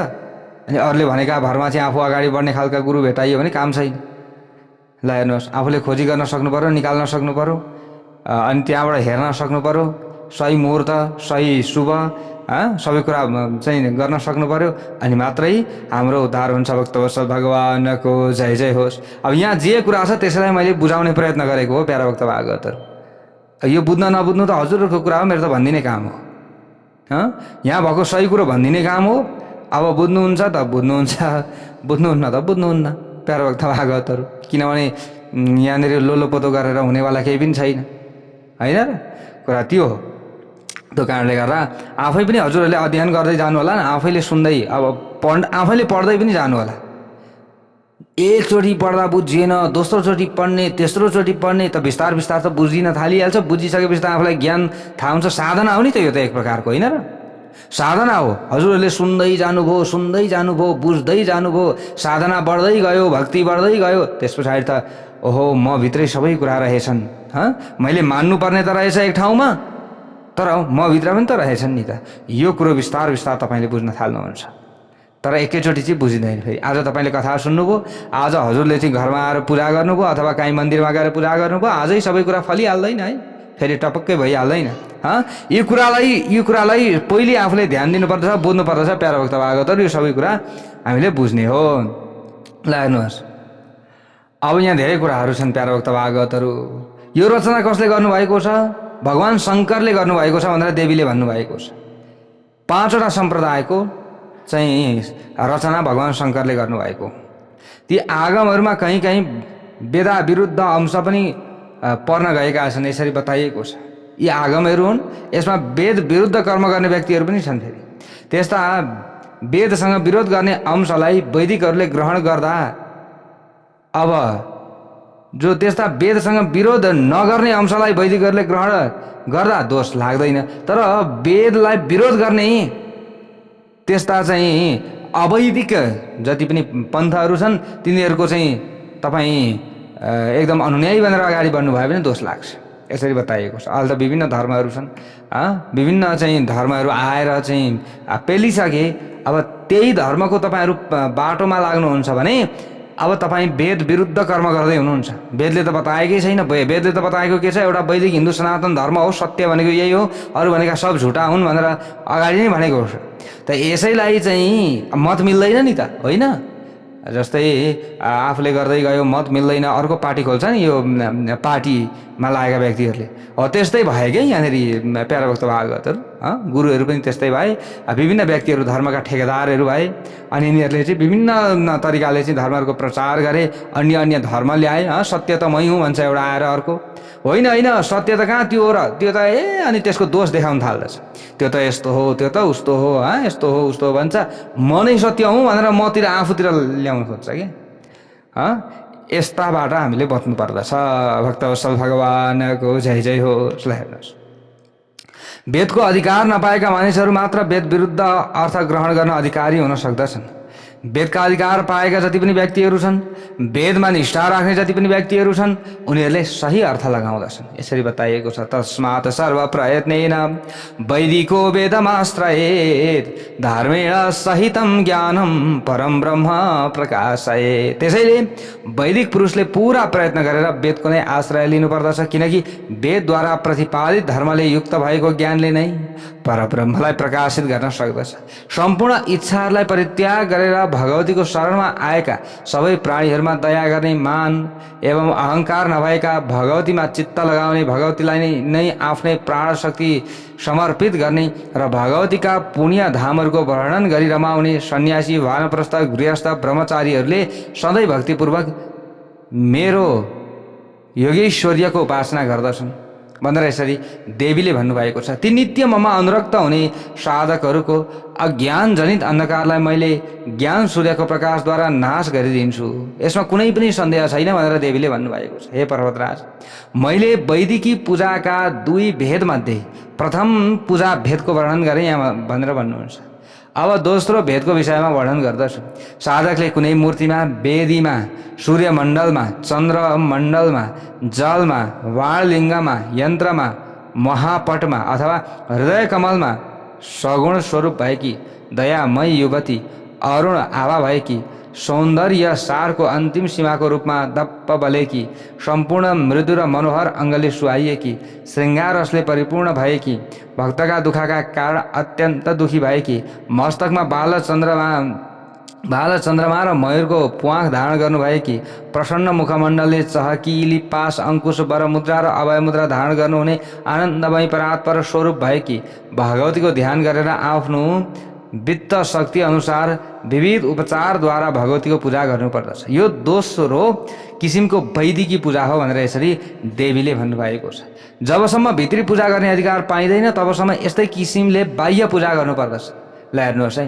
अनि अरूले भनेका भरमा चाहिँ आफू अगाडि बढ्ने खालका गुरु भेटाइयो भने काम छैन। ल हेर्नुहोस्, आफूले खोजी गर्न सक्नु पर्यो, निकाल्न सक्नु पर्यो, अनि त्यहाँबाट हेर्न सक्नु पर्यो, सही मुहुर्त, सही शुभ सबै कुरा चाहिँ गर्न सक्नु पर्यो, अनि मात्रै हाम्रो उद्धार हुन्छ। भक्तवत्सल भगवानको जय जय होस्। अब यहाँ जे कुरा छ त्यसैलाई मैले बुझाउने प्रयत्न गरेको हो प्यारो भक्त भागवतहरू। यो बुझ्न नबुझ्नु त हजुरहरूको कुरा हो, मेरो त भनिदिने काम हो। यहाँ भएको सही कुरो भनिदिने काम हो। अब बुझ्नुहुन्छ त बुझ्नुहुन्छ, बुझ्नुहुन्न त बुझ्नुहुन्न प्यारो भक्त भागवतहरू। किनभने यहाँनिर लोलोपोतो गरेर हुनेवाला केही पनि छैन, होइन र? कुरा त्यो हो। त्यो कारणले गर्दा आफै पनि हजुरहरूले अध्ययन गर्दै जानु होला, आफैले सुन्दै, अब आफैले पढ्दै पनि जानु होला। एकचोटि पढ्दा बुझिएन, दोस्रोचोटि पढ्ने, तेस्रोचोटि पढ्ने त बिस्तार बिस्तार त बुझिन थालिहाल्छ। बुझिसकेपछि त आफूलाई ज्ञान थाहा हुन्छ। साधना हो नि त यो त एक प्रकारको, होइन र? साधना हो। हजुरहरूले सुन्दै जानुभयो, सुन्दै जानुभयो, बुझ्दै जानुभयो, साधना बढ्दै गयो, भक्ति बढ्दै गयो। त्यस पछाडि त ओहो म भित्रै सबै कुरा रहेछन्। मैले मान्नुपर्ने त रहेछ एक ठाउँमा, तर म भित्र पनि त रहेछन् नि त। यो कुरो बिस्तार बिस्तार तपाईँले बुझ्न थाल्नुहुन्छ। तर एकैचोटि चाहिँ बुझिँदैन। फेरि आज तपाईँले कथा सुन्नुभयो, आज हजुरले चाहिँ घरमा आएर पूजा गर्नुभयो अथवा काहीँ मन्दिरमा गएर पूजा गर्नुभयो, आजै सबै कुरा फलिहाल्दैन है, फेरि टपक्कै भइहाल्दैन। यो कुरालाई पहिले आफूले ध्यान दिनुपर्दछ, बुझ्नुपर्दछ। प्यारो भक्त भागवतहरू यो सबै कुरा हामीले बुझ्ने हो। ल हेर्नुहोस्, अब यहाँ धेरै कुराहरू छन् प्यारो भक्त भागवतहरू। यो रचना कसले गर्नुभएको छ? भगवान् शङ्करले गर्नुभएको छ भनेर देवीले भन्नुभएको छ। 5वटा सम्प्रदायको चाहिँ रचना भगवान् शङ्करले गर्नुभएको। ती आगमहरूमा कहीँ कहीँ वेदा विरुद्ध अंश पनि पर्न गएका छन्, यसरी बताइएको छ। यी आगमहरू हुन्, यसमा वेद विरुद्ध कर्म गर्ने व्यक्तिहरू पनि छन्। फेरि त्यस्ता वेदसँग विरोध गर्ने अंशलाई वैदिकहरूले ग्रहण गर्दा, अब जो त्यस्ता वेदसँग विरोध नगर्ने अंशलाई वैदिकहरूले ग्रहण गर्दा दोष लाग्दैन। तर वेदलाई विरोध गर्ने त्यस्ता चाहिँ अवैदिक जति पनि पन्थहरू छन्, तिनीहरूको चाहिँ तपाईँ एकदम अनुयायी भनेर अगाडि बढ्नुभयो भने दोष लाग्छ, यसरी बताइएको छ। अहिले त विभिन्न धर्महरू छन्, विभिन्न चाहिँ धर्महरू आएर चाहिँ पेलिसके। अब त्यही धर्मको तपाईँहरू बाटोमा लाग्नुहुन्छ भने अब तपाईँ वेद विरुद्ध कर्म गर्दै हुनुहुन्छ। वेदले त बताएकै छैन। वेदले त बताएको के छ? एउटा वैदिक हिन्दू सनातन धर्म हो, सत्य भनेको यही हो, अरू भनेका सब झुटा हुन् भनेर अगाडि नै भनेको हो। त यसैलाई चाहिँ मत मिल्दैन नि त, होइन? जस्तै आफूले गर्दै गयो, मत मिल्दैन, अर्को पार्टी खोल्छ नि यो पार्टीमा लागेका व्यक्तिहरूले। हो त्यस्तै भयो क्या यहाँनिर प्यारो भक्त भागवतहरू। गुरुहरू पनि त्यस्तै भए, विभिन्न व्यक्तिहरू धर्मका ठेकेदारहरू भए, अनि यिनीहरूले चाहिँ विभिन्न तरिकाले चाहिँ धर्महरूको प्रचार गरे, अन्य अन्य धर्म ल्याए। सत्य त मै हुँ भन्छ एउटा आएर, अर्को होइन होइन सत्य त कहाँ त्यो हो र, त्यो त अनि त्यसको दोष देखाउन थाल्दछ। त्यो त यस्तो हो, त्यो त उस्तो हो, यस्तो हो उस्तो हो भन्छ। म नै सत्य हुँ भनेर मतिर आफूतिर ल्याउन खोज्छ क्या। यस्ताबाट हामीले बच्नु पर्दछ। भक्तवत्सल भगवानको जय जय हो। हेर्नुहोस्, वेदको अधिकार नपाएका मानिसहरू मात्र वेद विरुद्ध अर्थ ग्रहण गर्न अधिकारी हुन सक्दछन्। वेदका अधिकार पाएका जति पनि व्यक्तिहरू छन्, वेदमा निष्ठा राख्ने जति पनि व्यक्तिहरू छन्, उनीहरूले सही अर्थ लगाउँदछन्। यसरी बताइएको छ, तस्मात् सर्व प्रयत्नेन वैदिको वेदमाश्रयेत् धर्मेण सहितं ज्ञानं परम ब्रह्म प्रकाशयेत्। त्यसैले वैदिक पुरुषले पूरा प्रयत्न गरेर वेदको नै आश्रय लिनुपर्दछ, किनकि वेदद्वारा प्रतिपादित धर्मले युक्त भएको ज्ञानले नै परब्रह्मलाई प्रकाशित गर्न सक्दछ। सम्पूर्ण इच्छाहरूलाई परित्याग गरेर भगवतीको शरणमा आएका सबै प्राणीहरूमा दया गर्ने, मान एवं अहंकार नभएका, भगवतीमा चित्त लगाउने, भगवतीलाई नै आफ्नै प्राण शक्ति समर्पित गर्ने र भगवतीका पुण्य धामहरूको वर्णन गरी रमाउने सन्यासी, वानप्रस्थ, गृहस्थ, ब्रह्मचारीहरूले सधैँ भक्तिपूर्वक मेरो योगेश्वर्यको उपासना गर्दछन् भनेर यसरी देवीले भन्नुभएको छ। ती नित्य ममा अनुरक्त हुने साधकहरूको अज्ञान जनित अन्धकारलाई मैले ज्ञान सूर्यको प्रकाशद्वारा नाश गरिदिन्छु, यसमा कुनै पनि सन्देह छैन भनेर देवीले भन्नुभएको छ। हे पर्वतराज, मैले वैदिकी पूजाका 2 भेदमध्ये प्रथम पूजा भेदको वर्णन गरेँ यहाँ भनेर भन्नुहुन्छ। अब दोस्रो भेदको विषयमा वर्णन गर्दछु। साधकले कुनै मूर्तिमा, वेदीमा, सूर्यमण्डलमा, चन्द्रमण्डलमा, जलमा, वाणलिङ्गमा, यन्त्रमा, महापटमा अथवा हृदय कमलमा सगुण स्वरूप भएकी दयामय युवती, अरुण आभा भएकी, सौन्दर्य सारको अन्तिम सीमाको रूपमा दप्प बलेकी, सम्पूर्ण मृदु र मनोहर अङ्गले सुहाइएकी, श्रृङ्गार रसले परिपूर्ण भएकी, भक्तका दुःखका कारण अत्यन्त दुखी भएकी, मस्तकमा बालचन्द्रमा र मयूरको प्वाख धारण गर्नुभएकी, प्रसन्न मुखमण्डलले चहकिली पास, अङ्कुश, वरमुद्रा र अभयमुद्रा धारण गर्नुहुने आनन्दमय परात्पर स्वरूप भएकी, भगवतीको ध्यान गरेर आफ्नो वित्त शक्ति अनुसार विविध उपचारद्वारा भगवतीको पूजा गर्नुपर्दछ। यो दोस्रो किसिमको वैदिकी पूजा हो भनेर यसरी देवीले भन्नुभएको छ। जबसम्म भित्री पूजा गर्ने अधिकार पाइँदैन तबसम्म यस्तै किसिमले बाह्य पूजा गर्नुपर्दछ। ल हेर्नुहोस् है,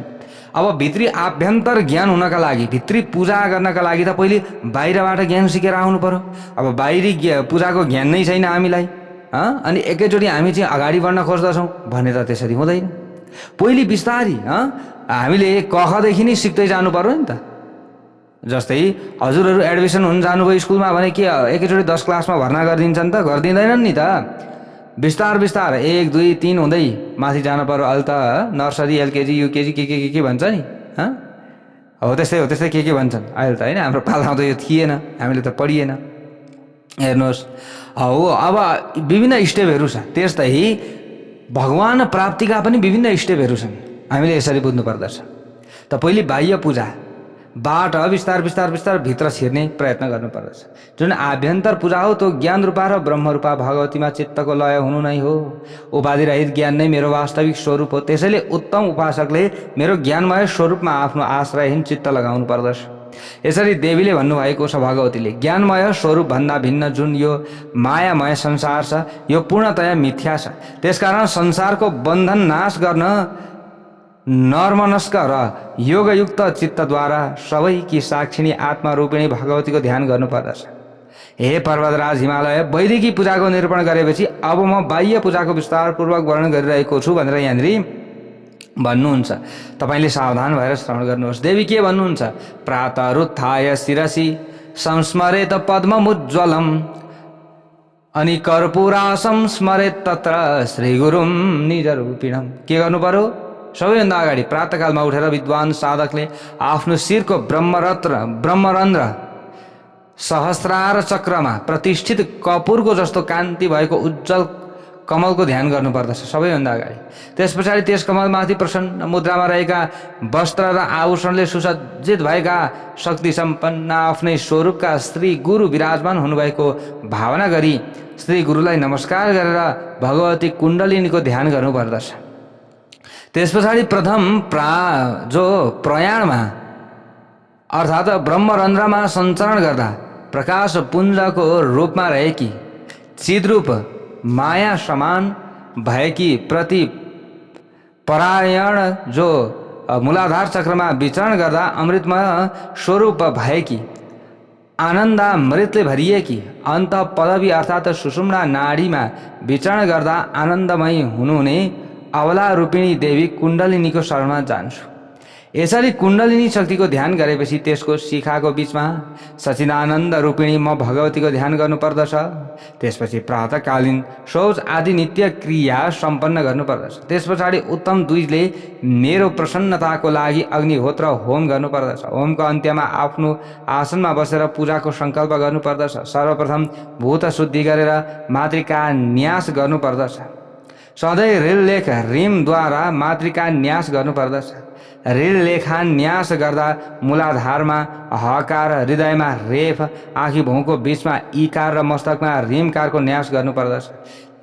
अब भित्री आभ्यन्तर ज्ञान हुनका लागि, भित्री पूजा गर्नका लागि त पहिले बाहिरबाट ज्ञान सिकेर आउनु पर्यो। अब बाहिरी पूजाको ज्ञान नै छैन हामीलाई, अनि एकैचोटि हामी चाहिँ अगाडि बढ्न खोज्दछौँ भने त त्यसरी हुँदैन। पहिले बिस्तारी हामीले कखदेखि नै सिक्दै जानु पर्यो नि त। जस्तै हजुरहरू एडमिसन हुन जानुभयो स्कुलमा भने के एकैचोटि 10 क्लासमा भर्ना गरिदिन्छन् त? गरिदिँदैनन् नि त। बिस्तार बिस्तार 1 2 3 हुँदै माथि जानु पर्यो। अहिले त नर्सरी एलकेजी युकेजी के भन्छ नि, हो त्यस्तै के भन्छन् अहिले त, होइन? हाम्रो पालामा त यो थिएन, हामीले त पढिएन। हेर्नुहोस्, हो अब विभिन्न स्टेपहरू छ। त्यस्तै भगवान प्राप्तिका पनि विभिन्न स्टेपहरू छन्, हामीले यसरी बुझ्नु पर्दछ। त पहिले बाह्य पूजाबाट बिस्तार बिस्तार बिस्तार भित्र छिर्ने प्रयत्न गर्नुपर्दछ। जुन आभ्यन्तर पूजा हो त्यो ज्ञान रूपा र ब्रह्म रूपा भगवतीमा चित्तको लय हुनु नै हो। उपाधिरहित ज्ञान नै मेरो वास्तविक स्वरूप हो। त्यसैले उत्तम उपासकले मेरो ज्ञानमय स्वरूपमा आफ्नो आश्रयहीन चित्त लगाउनु पर्दछ। यसरी देवीले भन्नुभएको छ, भगवतीले ज्ञानमय स्वरूप भन्दा भिन्न जुन यो मायामय संसार छ यो पूर्णतया मिथ्या छ। त्यसकारण संसारको बन्धन नाश गर्न नर्मनस्क र योगयुक्त चित्तद्वारा सबैकी साक्षिणी आत्मारूपिणी भगवतीको ध्यान गर्नुपर्दछ। हे पर्वतराज हिमालय, वैदिकी पूजाको निरूपण गरेपछि अब म बाह्य पूजाको विस्तारपूर्वक वर्णन गरिरहेको छु भनेर यहाँनिर भन्नुहुन्छ। तपाईले सावधान भएर श्रवण गर्नुहोस्। देवी के भन्नुहुन्छ? प्रातरुत्थाय शिरसि संस्मरेत पद्ममुज्ज्वलम् अनि कर्पूरासं स्मरेत तत्र श्रीगुरुं निजरूपिणम्। के गर्नु पर्यो? सबैभन्दा अगाडि प्रातःकालमा उठेर विद्वान साधकले आफ्नो शिरको ब्रह्मरन्ध्र सहस्रार चक्रमा प्रतिष्ठित कपुरको जस्तो कान्ति भएको उज्जवल कमलको ध्यान गर्नुपर्दछ सबैभन्दा अगाडि। त्यस पछाडि त्यस कमलमाथि प्रसन्न मुद्रामा रहेका वस्त्र र आभूषणले सुसज्जित भएका शक्ति सम्पन्न आफ्नै स्वरूपका श्री गुरु विराजमान हुनुभएको भावना गरी श्री गुरुलाई नमस्कार गरेर भगवती कुण्डलिनीको ध्यान गर्नुपर्दछ। त्यस पछाडि प्रथम प्रयाणमा अर्थात् ब्रह्मरन्ध्रमा सञ्चरण गर्दा प्रकाश पुञ्जको रूपमा रहेकी चिद्रूप माया समान भएकी प्रति परायण जो मूलाधार चक्रमा विचरण गर्दा अमृतमय स्वरूप भएकी आनन्दामृतले भरिएकी अन्त पदवी अर्थात् सुषुम्ना नाडीमा विचरण गर्दा आनन्दमयी हुनुहुने अवला रूपिणी देवी कुण्डलिनीको शरणमा जान्छु। यसरी कुण्डलिनी शक्तिको ध्यान गरेपछि त्यसको शिखाको बीचमा सचिदानन्द रूपिणी म भगवतीको ध्यान गर्नुपर्दछ। त्यसपछि प्रातःकालीन शौच आदि नित्य क्रिया सम्पन्न गर्नुपर्दछ। त्यस पछाडि उत्तम दुईले मेरो प्रसन्नताको लागि अग्निहोत्र होम गर्नुपर्दछ। होमको अन्त्यमा आफ्नो आसनमा बसेर पूजाको सङ्कल्प गर्नुपर्दछ। सर्वप्रथम भूत शुद्धि गरेर मातृका न्यास गर्नुपर्दछ। सधैँ ऋललेख रिमद्वारा मातृका न्यास गर्नुपर्दछ। ऋललेखा न्यास गर्दा मूलाधारमा हकार, हृदयमा रेफ, आँखी भौँको बीचमा इकार र मस्तकमा ऋमकारको न्यास गर्नुपर्दछ।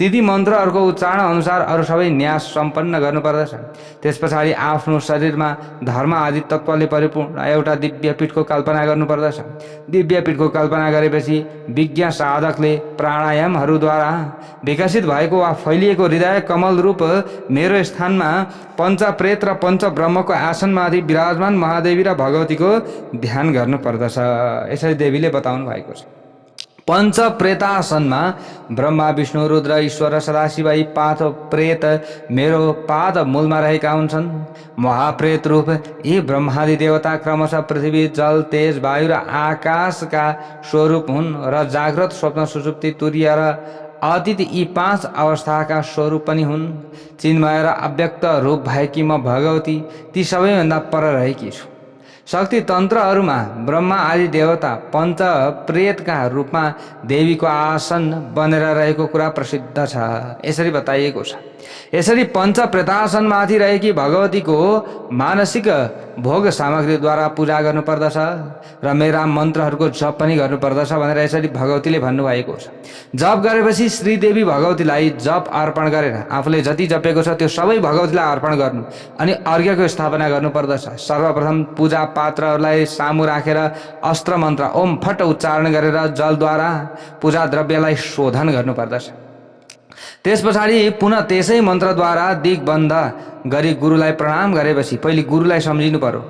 तिथि मन्त्रहरूको उच्चारण अनुसार अरू सबै न्यास सम्पन्न गर्नुपर्दछ। त्यस पछाडि आफ्नो शरीरमा धर्म आदि तत्त्वले परिपूर्ण एउटा दिव्य पीठको कल्पना गर्नुपर्दछ। दिव्य पीठको कल्पना गरेपछि विज्ञ साधकले प्राणायामहरूद्वारा विकसित भएको वा फैलिएको हृदय कमल रूप मेरो स्थानमा पञ्चप्रेत र पञ्चब्रह्मको आसनमाथि विराजमान महादेवी र भगवतीको ध्यान गर्नुपर्दछ। यसरी देवीले बताउनु भएको छ। पञ्चप्रेतासनमा ब्रह्मा विष्णु रुद्र ईश्वर सदाशिव यी 5 प्रेत मेरो पाद मूलमा रहेका हुन्छन्। महाप्रेत रूप यी ब्रह्मादि देवता क्रमशः पृथ्वी, जल, तेज, वायु र आकाशका स्वरूप हुन् र जाग्रत, स्वप्न, सुषुप्ति, तुरीय र अतीत यी 5 अवस्थाका स्वरूप पनि हुन्। चिन्मय र अव्यक्त रूप भएकी म भगवती ती सबैभन्दा पर रहेकी छु। शक्ति तन्त्रहरूमा ब्रह्मा आदि देवता पञ्च प्रेतका रूपमा देवीको आसन बनेर रहेको कुरा प्रसिद्ध छ। यसरी बताइएको छ। यसरी पञ्च प्रेतासनमाथि रहेकी भगवतीको मानसिक भोग सामग्रीद्वारा पूजा गर्नुपर्दछ र मेरा मन्त्रहरूको जप पनि गर्नुपर्दछ भनेर यसरी भगवतीले भन्नुभएको छ। जप गरेपछि श्रीदेवी भगवतीलाई जप अर्पण गरेर आफूले जति जपेको छ त्यो सबै भगवतीलाई अर्पण गर्नु अनि अर्घ्यको स्थापना गर्नुपर्दछ। सर्वप्रथम पूजा पात्रहरूलाई सामु राखेर अस्त्र मन्त्र ओम फट उच्चारण गरेर जलद्वारा पूजा द्रव्यलाई शोधन गर्नुपर्दछ। त्यस पछाडि पुनः त्यसै मन्त्रद्वारा दिग्बन्ध गरी गुरुलाई प्रणाम गरेपछि पहिले गुरुलाई सम्झिनु पर्यो,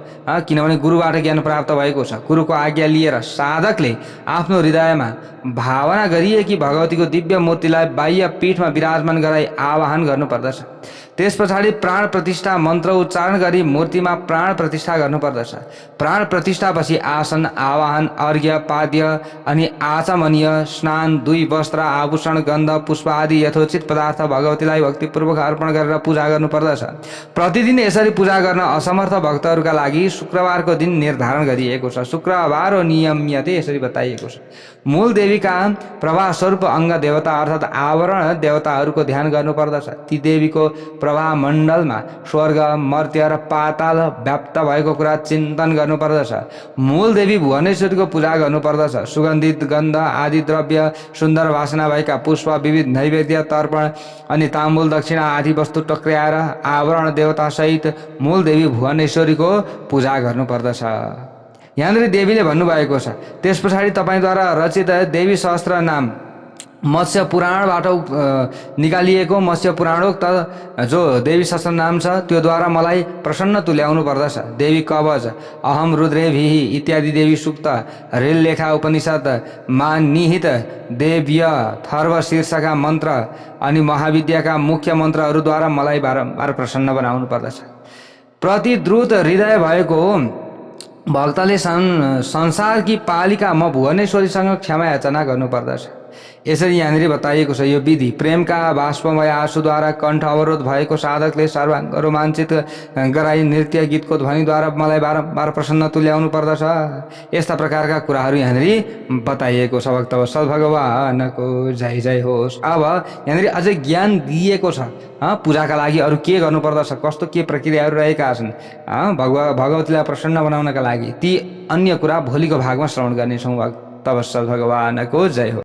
किनभने गुरुबाट ज्ञान प्राप्त भएको छ। गुरुको आज्ञा लिएर साधकले आफ्नो हृदयमा भावना गरिएकी भगवतीको दिव्य मूर्तिलाई बाह्य पीठमा विराजमान गराई आवाहन गर्नुपर्दछ। त्यस पछाडि प्राण प्रतिष्ठा मन्त्र उच्चारण गरी मूर्तिमा प्राण प्रतिष्ठा गर्नुपर्दछ। प्राण प्रतिष्ठापछि आसन आवाहन अर्घ्य पाद्य अनि आचमनीय स्नान 2 वस्त्र आभूषण गन्ध पुष्प आदि यथोचित पदार्थ भगवतीलाई भक्तिपूर्वक अर्पण गरेर पूजा गर्नुपर्दछ। प्रतिदिन यसरी पूजा गर्न असमर्थ भक्तहरूका लागि शुक्रबारको दिन निर्धारण गरिएको छ। शुक्रबार नियम्यते यसरी बताइएको छ। मूल देवीका प्रभा स्वरूप अङ्ग देवता अर्थात् आवरण देवताहरूको ध्यान गर्नुपर्दछ। ती देवीको प्रभा मण्डलमा स्वर्ग मर्त्य र पाताल व्याप्त भएको कुरा चिन्तन गर्नुपर्दछ। मूल देवी भुवनेश्वरीको पूजा गर्नुपर्दछ। सुगन्धित गन्ध आदि द्रव्य सुन्दर वासना भएका पुष्प विविध नैवेद्य तर्पण अनि ताम्बूल दक्षिणा आदि वस्तु टक्र्याएर आवरण देवता सहित मूल देवी भुवनेश्वरीको पूजा गर्नुपर्दछ। यहाँनिर देवीले भन्नुभएको छ। त्यस पछाडि तपाईँद्वारा रचित देवी सहस्त्र नाम मत्स्य पुराणबाट निकालिएको मत्स्य पुराणोक्त जो देवी सहस्त्र नाम छ त्योद्वारा मलाई प्रसन्न तुल्याउनु पर्दछ। देवी कवच अहम रुद्रेभिः इत्यादि देवी सूक्त रेललेखा उपनिषद मा निहित देव्य थर्व शीर्षका मन्त्र अनि महाविद्याका मुख्य मन्त्रहरूद्वारा मलाई बारम्बार प्रसन्न बनाउनु पर्दछ। प्रति द्रुत हृदय भएको भक्तले संसारकी पालिका म भुवनेश्वरीसँग क्षमा याचना गर्नुपर्दछ। यसरी यहाँनिर बताइएको छ। यो विधि प्रेमका बाष्पमय आँसुद्वारा कण्ठ अवरोध भएको साधकले सर्वाङ्ग रोमाञ्चित गराई नृत्य गीतको ध्वनिद्वारा मलाई बारम्बार प्रसन्न तुल्याउनु पर्दछ। यस्ता प्रकारका कुराहरू यहाँनिर बताइएको छ। भक्तवत्सल भगवानको जय जय होस्। अब यहाँनिर अझै ज्ञान दिएको छ पूजाका लागि अरू के गर्नुपर्दछ, कस्तो के प्रक्रियाहरू रहेका छन् भगवतीलाई प्रसन्न बनाउनका लागि। ती अन्य कुरा भोलिको भागमा श्रवण गर्नेछौँ। भक्तवत्सल भगवानको जय हो।